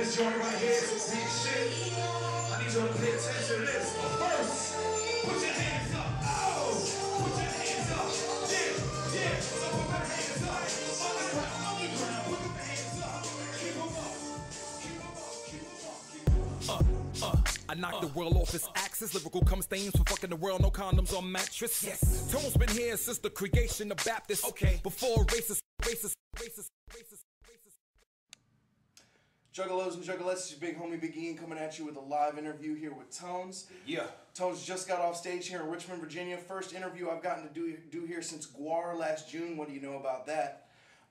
this joint right here is some big shit. I need y'all to pay attention to this. But first, put your hands up. Oh, put your hands up. Yeah, yeah. So put your hands up. On the ground, put your hands up. Keep them up. Keep them up. Keep them up. Keep them up. I knock the world off its axis. Lyrical cum stains for fucking the world. No condoms on mattress. Yes. Tone's been here since the creation of Baptist. Okay. Before racist. Juggalos and juggalettes, it's your big homie Big Ian coming at you with a live interview here with T.O.N.e-z. Yeah. T.O.N.e-z just got off stage here in Richmond, Virginia. First interview I've gotten to do here since Guar last June. What do you know about that?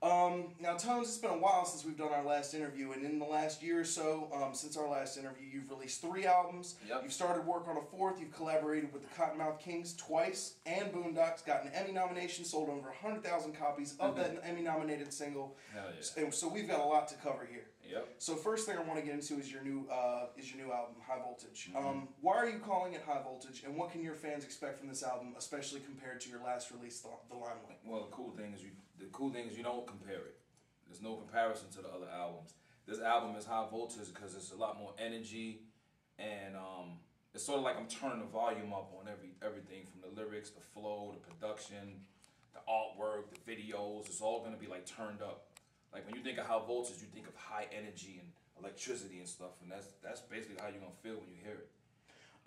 Now, T.O.N.e-z, it's been a while since we've done our last interview, and in the last year or so, since our last interview, you've released 3 albums. Yep. You've started work on a 4th. You've collaborated with the Cottonmouth Kings twice, and Boondocks. Got an Emmy nomination, sold over 100,000 copies of that Emmy-nominated single. Hell yeah. And so we've got a lot to cover here. Yep. So first thing I want to get into is your new album, High Voltage. Why are you calling it High Voltage, and what can your fans expect from this album, especially compared to your last release, The Limelight? Well, the cool thing is you don't compare it. There's no comparison to the other albums. This album is High Voltage because it's a lot more energy, and it's sort of like I'm turning the volume up on everything from the lyrics, the flow, the production, the artwork, the videos. It's all gonna be like turned up. Like when you think of High Voltage, you think of high energy and electricity and stuff, and that's basically how you're gonna feel when you hear it.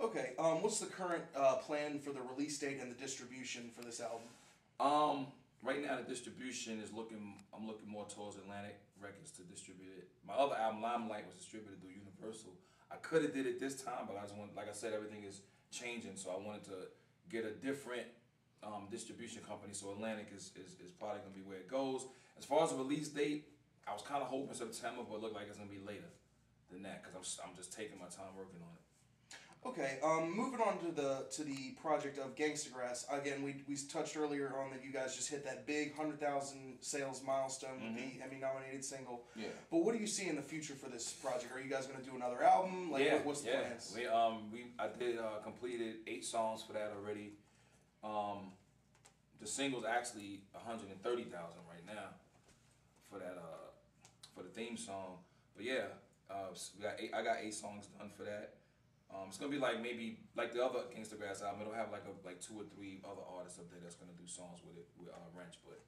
Okay. What's the current plan for the release date and the distribution for this album? Right now the distribution is I'm looking more towards Atlantic Records to distribute it. My other album, Limelight, was distributed through Universal. I could have did it this time, but I just want, like I said, everything is changing, so I wanted to get a different distribution company. So Atlantic is probably gonna be where it goes. As far as the release date, I was kind of hoping September, but it looked like it's gonna be later than that because I'm just taking my time working on it. Okay, moving on to the project of Gangstagrass. Again, we touched earlier on that you guys just hit that big 100,000 sales milestone with the Emmy-nominated single. Yeah. But what do you see in the future for this project? Are you guys going to do another album? Like, yeah, what's the plans? I did completed 8 songs for that already. The single's actually 130,000 right now for that for the theme song. But yeah, I got 8 songs done for that. It's gonna be like maybe like the other Gangstagrass album. It'll have like 2 or 3 other artists up there that's gonna do songs with it with Wrench, but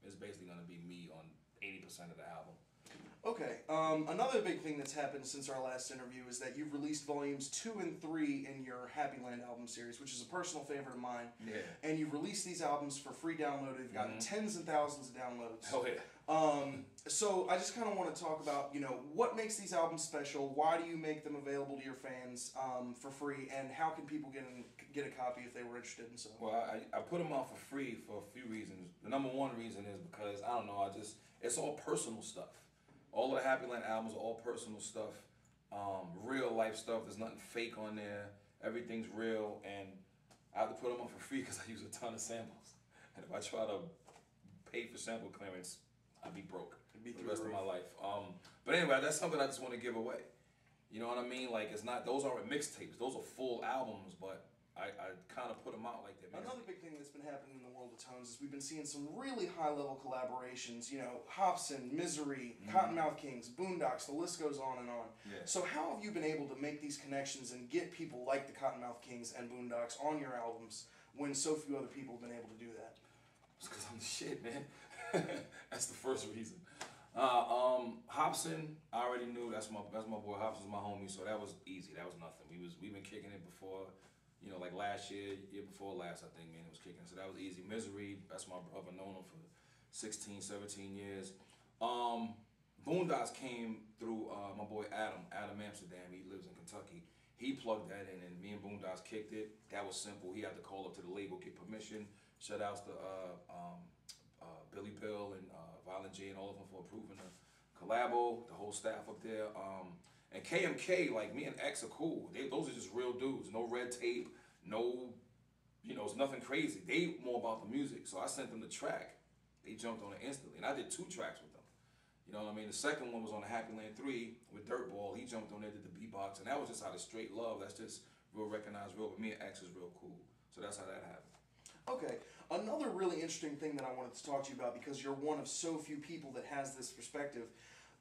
it's basically gonna be me on 80% of the album. Okay. Another big thing that's happened since our last interview is that you've released volumes 2 and 3 in your Happy Land album series, which is a personal favorite of mine. Yeah. And you've released these albums for free download. They've gotten tens and thousands of downloads. Oh yeah. So I just kind of want to talk about, what makes these albums special? Why do you make them available to your fans for free? And how can people get a copy if they were interested in some? Well, I put them out for free for a few reasons. The number one reason is because, I don't know, it's all personal stuff. All of the Happy Land albums are all personal stuff, real life stuff. There's nothing fake on there. Everything's real, and I have to put them on for free because I use a ton of samples. And if I try to pay for sample clearance, I'd be broke for the rest of my life. But anyway, that's something I just want to give away. You know what I mean? Like, those aren't mixtapes. Those are full albums, but I kind of put them out like that. Another big thing that's been happening in the world of T.O.N.e-z is we've been seeing some really high-level collaborations. Hobson, Misery, Cottonmouth Kings, Boondocks, the list goes on and on. Yeah. So how have you been able to make these connections and get people like the Cottonmouth Kings and Boondocks on your albums when so few other people have been able to do that? It's because I'm the shit, man. That's the first reason. Hobson, I already knew. That's my boy. Hobson's my homie, so that was easy. That was nothing. We've been kicking it before. Like last year before last, I think, man, it was kicking. So that was easy. Misery, that's my brother. Known him for 16, 17 years. Boondocks came through my boy Adam Amsterdam. He lives in Kentucky. He plugged that in, and me and Boondocks kicked it. That was simple. He had to call up to the label, get permission. Shout outs to Billy Bill and Violent J and all of them for approving the collabo, the whole staff up there. And KMK, like, me and X are cool. Those are just real dudes. No red tape, no, it's nothing crazy. They more about the music. So I sent them the track. They jumped on it instantly. And I did 2 tracks with them. You know what I mean? The second one was on the Happy Land 3 with Dirtball. He jumped on there, did the beatbox. And that was just out of straight love. That's just real recognized, real. But me and X is real cool. So that's how that happened. Okay, another really interesting thing that I wanted to talk to you about, because you're one of so few people that has this perspective.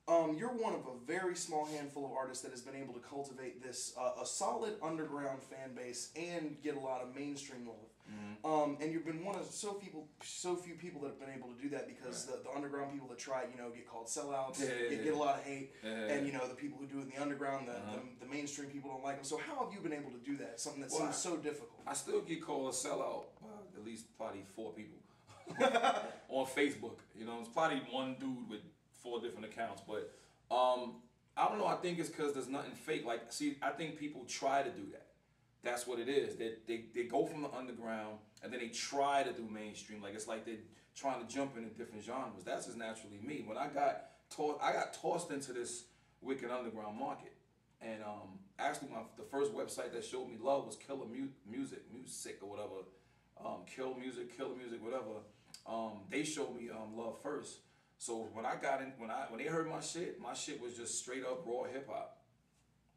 You're one of a very small handful of artists that has been able to cultivate this a solid underground fan base and get a lot of mainstream love. And you've been one of so few people that have been able to do that, because the underground people that try, get called sellouts, get a lot of hate, and the people who do it in the underground, the mainstream people don't like them. So how have you been able to do that? Something that seems so difficult. I still get called a sellout by at least probably 4 people on Facebook. It's probably one dude with 4 different accounts, but I don't know. I think it's because there's nothing fake. Like, see, I think people try to do that. That's what it is. They go from the underground and then they try to do mainstream. Like, it's like they're trying to jump into different genres. That's just naturally me. When I got tossed into this wicked underground market, and actually the first website that showed me love was Killer Music or whatever, Killer Music, whatever. They showed me love first. So when I got in, when they heard my shit was just straight up raw hip hop.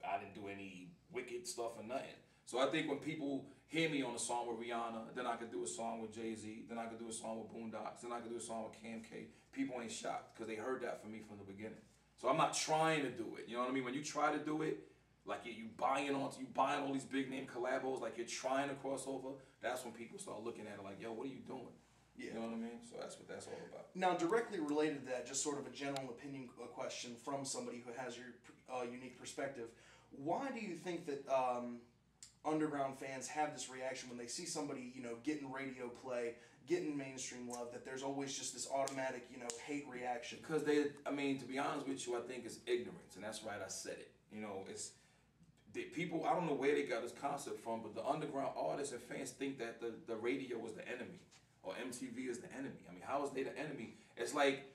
I didn't do any wicked stuff or nothing. So I think when people hear me on a song with Rihanna, then I could do a song with Jay-Z, then I could do a song with Boondocks, then I could do a song with Cam K. People ain't shocked because they heard that from me from the beginning. So I'm not trying to do it. You know what I mean? When you try to do it, like you buying all these big name collabos, like you're trying to cross over, that's when people start looking at it like, yo, what are you doing? Yeah. You know what I mean? So that's what that's all about. Now, directly related to that, just sort of a general opinion question from somebody who has your unique perspective. Why do you think that underground fans have this reaction when they see somebody, getting radio play, getting mainstream love, that there's always just this automatic, hate reaction? Because to be honest with you, I think it's ignorance, and that's right, I said it. It's people, I don't know where they got this concept from, but the underground artists and fans think that the radio is the enemy, or MTV is the enemy. I mean, how is they the enemy? It's like,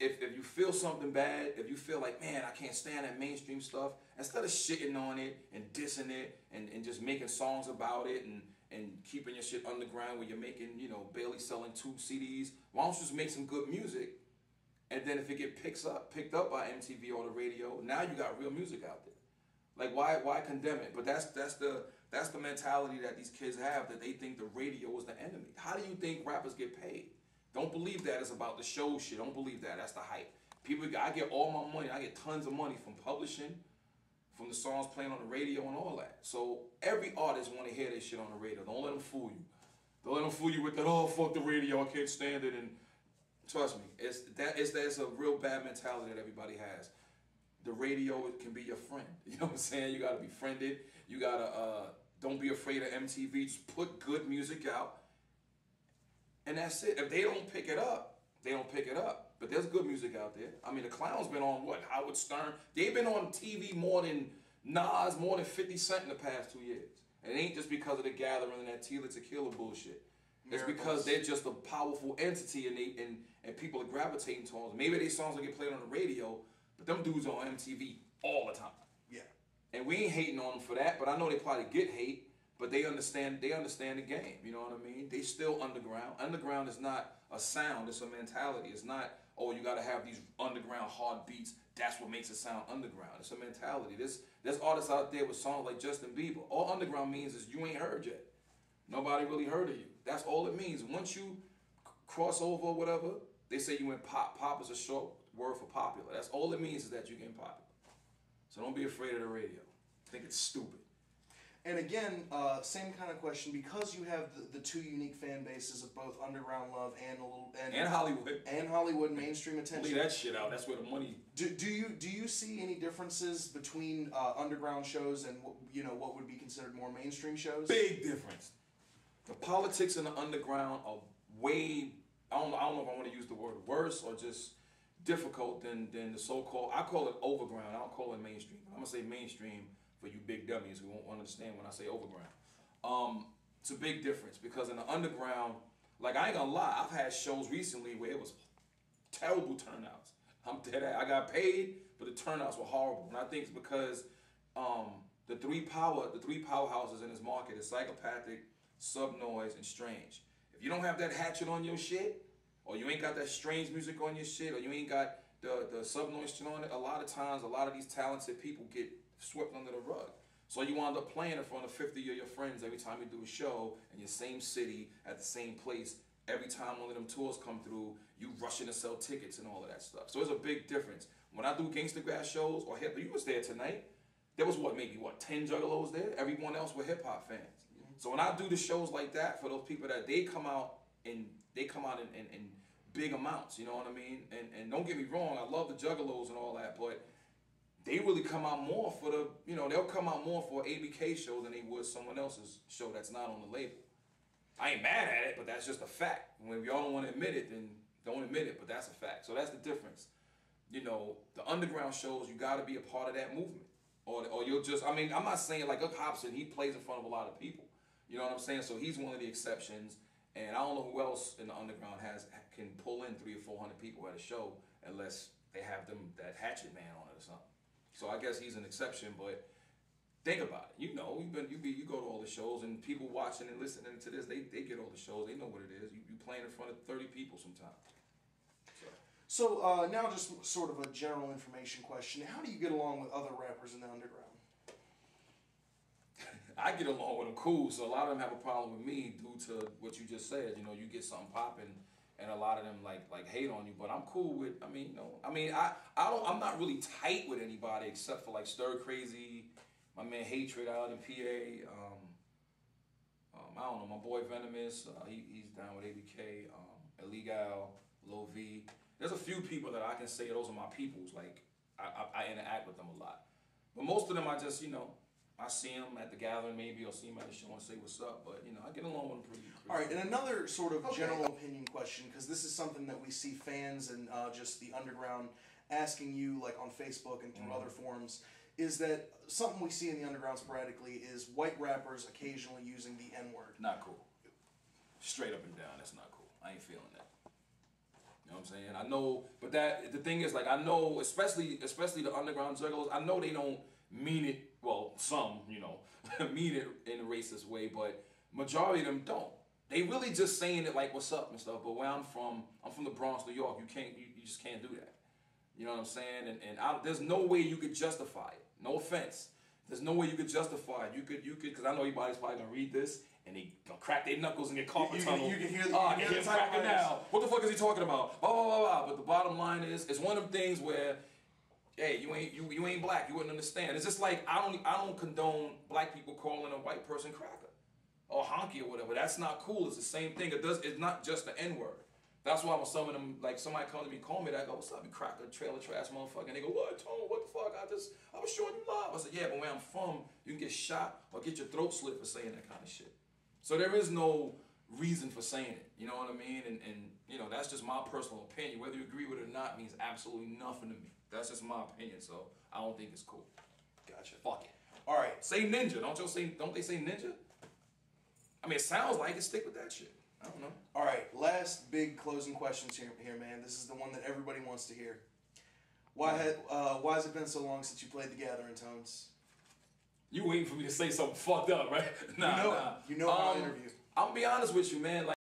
if you feel something bad, if you feel like, man, I can't stand that mainstream stuff, instead of shitting on it and dissing it and just making songs about it and keeping your shit underground where you're making, barely selling 2 CDs, why don't you just make some good music? And then if it get picked up by MTV or the radio, now you got real music out there. Like, why condemn it? But that's the mentality that these kids have, that they think the radio is the enemy. How do you think rappers get paid? Don't believe that it's about the show shit. Don't believe that. That's the hype. I get all my money. I get tons of money from publishing, from the songs playing on the radio and all that. So every artist want to hear this shit on the radio. Don't let them fool you. Don't let them fool you with that, oh, fuck the radio, I can't stand it. And trust me, it's a real bad mentality that everybody has. The radio can be your friend. You know what I'm saying? You got to be friended. You got to, don't be afraid of MTV. Just put good music out. And that's it. If they don't pick it up, they don't pick it up. But there's good music out there. I mean, the Clown's been on what? Howard Stern. They've been on TV more than Nas, more than 50 Cent in the past 2 years. And it ain't just because of the Gathering and that Tila Tequila bullshit. It's because they're just a powerful entity and people are gravitating towards them. Maybe these songs will get played on the radio, but them dudes are on MTV all the time. Yeah. And we ain't hating on them for that, but I know they probably get hate. But they understand the game, you know what I mean? They still underground. Underground is not a sound, it's a mentality. It's not, oh, you gotta have these underground hard beats, that's what makes it sound underground. It's a mentality. There's artists out there with songs like Justin Bieber. All underground means is you ain't heard yet. Nobody really heard of you. That's all it means. Once you cross over or whatever, they say you went pop. Pop is a short word for popular. That's all it means, is that you getting popular. So don't be afraid of the radio. I think it's stupid. And again, same kind of question, because you have the 2 unique fan bases of both underground love and Hollywood mainstream attention. Leave that shit out. That's where the money. Do you see any differences between underground shows and what would be considered more mainstream shows? Big difference. The politics in the underground are way, I don't know if I want to use the word worse or just difficult than the so-called, I call it overground. I don't call it mainstream. I'm gonna say mainstream for you big dummies who won't understand when I say overground. It's a big difference, because in the underground, like, I ain't gonna lie, I've had shows recently where it was terrible turnouts. I'm dead ass. I got paid, but the turnouts were horrible. And I think it's because the three powerhouses in this market is Psychopathic, Sub-Noise, and Strange. If you don't have that Hatchet on your shit, or you ain't got that Strange music on your shit, or you ain't got the Sub-Noise shit on it, a lot of times, a lot of these talented people get swept under the rug. So you wind up playing in front of 50 of your friends every time you do a show in your same city at the same place every time one of them tours come through, you rushing to sell tickets and all of that stuff. So there's a big difference. When I do Gangstagrass shows or hip, you was there tonight. There was maybe 10 juggalos there. Everyone else were hip hop fans. So when I do the shows like that for those people that they come out in big amounts, you know what I mean? And don't get me wrong, I love the juggalos and all that, but they really come out more for the, they'll come out more for an ABK show than they would someone else's show that's not on the label. I ain't mad at it, but that's just a fact. When y'all don't want to admit it, then don't admit it, but that's a fact. So that's the difference. The underground shows, you got to be a part of that movement. Or you'll just, I'm not saying like look, Hobson, he plays in front of a lot of people. You know what I'm saying? So he's one of the exceptions. And I don't know who else in the underground can pull in 300 or 400 people at a show unless they have that hatchet man on it or something. So I guess he's an exception, but think about it. You go to all the shows and people watching and listening to this, they get all the shows. They know what it is. You playing in front of 30 people sometimes. So now just sort of a general information question. How do you get along with other rappers in the underground? I get along with them cool, so a lot of them have a problem with me due to what you just said. You get something popping, and a lot of them like hate on you. But I'm cool with. I'm not really tight with anybody except for like Stir Crazy, my man Hatred out in PA. I don't know, my boy Venomous. He's down with ABK. Illegal, Lil V. There's a few people that I can say those are my peoples. Like I interact with them a lot, but most of them I just I see them at the gathering maybe, or see them at the show and say what's up. But I get along with them pretty. All right, and another sort of general opinion question, because this is something that we see fans and just the underground asking you, like on Facebook and through other forums, is that something we see in the underground sporadically is white rappers occasionally using the N-word. Not cool. Straight up and down, that's not cool. I ain't feeling that. You know what I'm saying? I know, but the thing is, like, I know, especially the underground juggalos, I know they don't mean it. Well, some, mean it in a racist way, but majority of them don't. They really just saying it like, what's up and stuff. But where I'm from the Bronx, New York. You just can't do that. You know what I'm saying? And there's no way you could justify it. No offense. There's no way you could justify it. You could, because I know everybody's probably gonna read this and they gonna crack their knuckles and get carpet tunnel. You can hear I can hear him cracking now. What the fuck is he talking about? Blah blah blah blah. But the bottom line is, it's one of them things where, hey, you ain't black. You wouldn't understand. It's just like I don't condone black people calling a white person cracker or honky or whatever. That's not cool. It's the same thing. It's not just the N-word. That's why when some of them, like somebody come to me, call me, I go, what's up, you cracker, trailer trash motherfucker? And they go, what, Tone, what the fuck? I was showing you love. I said, yeah, but where I'm from, you can get shot or get your throat slit for saying that kind of shit. So there is no reason for saying it. You know what I mean? And that's just my personal opinion. Whether you agree with it or not means absolutely nothing to me. That's just my opinion, so I don't think it's cool. Gotcha. Fuck it. All right. Say ninja. Don't they say ninja? I mean, it sounds like it. Stick with that shit. I don't know. All right, last big closing questions here, man. This is the one that everybody wants to hear. Why has it been so long since you played the Gathering, Tones? You waiting for me to say something fucked up, right? Nah. You know how I interview. I'm gonna be honest with you, man. Like,